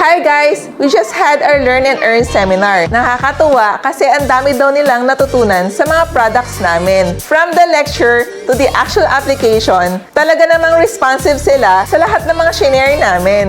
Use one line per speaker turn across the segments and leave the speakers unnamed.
Hi guys! We just had our Learn and Earn seminar. Nakakatuwa kasi ang dami daw nilang natutunan sa mga products namin. From the lecture to the actual application, talaga namang responsive sila sa lahat ng mga shinare namin.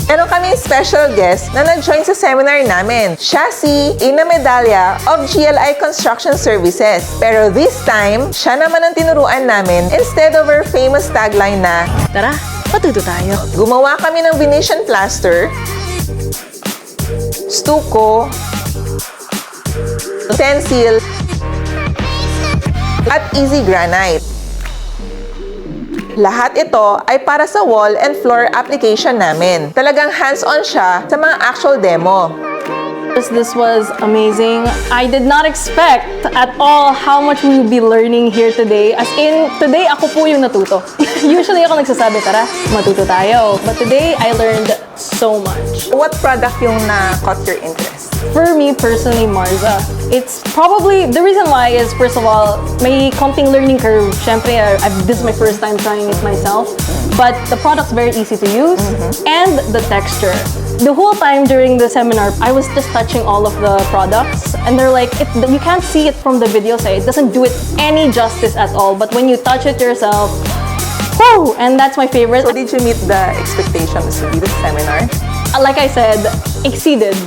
Meron kaming special guest na nag-join sa seminar namin. Siya si Ina Medalla of GLI Construction Services. Pero this time, siya naman ang tinuruan namin instead of our famous tagline na,
Tara, patuto tayo.
gumawa kami ng Venetian plaster, stucco, stencil, at easy granite. Lahat ito ay para sa wall and floor application namin. Talagang hands-on siya sa mga actual demo.
This was amazing. I did not expect at all how much we will be learning here today. As in, today ako po yung natuto. Usually ako nagsasabi, tara, matuto tayo. But today, I learned so much.
What product yung na-caught your interest?
For me personally, Marza, it's probably, the reason why is, first of all, may konting learning curve. Siyempre, this is my first time trying it myself. But the product's very easy to use, and the texture. The whole time during the seminar, I was just touching all of the products, and they're like, you can't see it from the video, so it doesn't do it any justice at all. But when you touch it yourself, whoo! And that's my favorite.
So did you meet the expectations to this seminar?
Like I said, exceeded.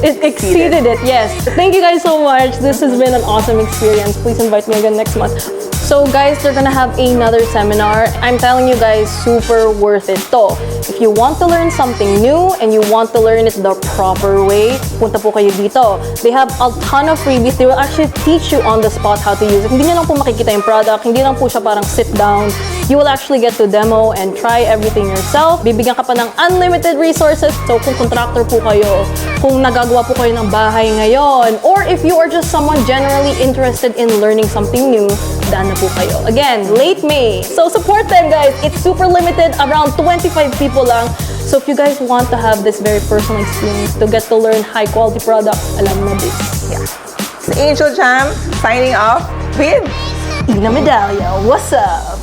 It exceeded it, yes. Thank you guys so much. This has been an awesome experience. Please invite me again next month. So guys, they're gonna have another seminar. I'm telling you guys, super worth it to. If you want to learn something new and you want to learn it the proper way, punta po kayo dito. They have a ton of freebies. They will actually teach you on the spot how to use it. Hindi nyo lang po makikita yung product. Hindi lang po siya parang sit down. You will actually get to demo and try everything yourself. Bibigyan ka pa ng unlimited resources. So kung contractor po kayo, kung nagagawa po kayo ng bahay ngayon, or if you are just someone generally interested in learning something new, daan na po kayo. Again, late May. So support them, guys. It's super limited, around 25 people lang. So if you guys want to have this very personal experience to get to learn high quality products, alam na this.
Yeah. It's Angel Jam signing off with
Ina Medalla, what's up?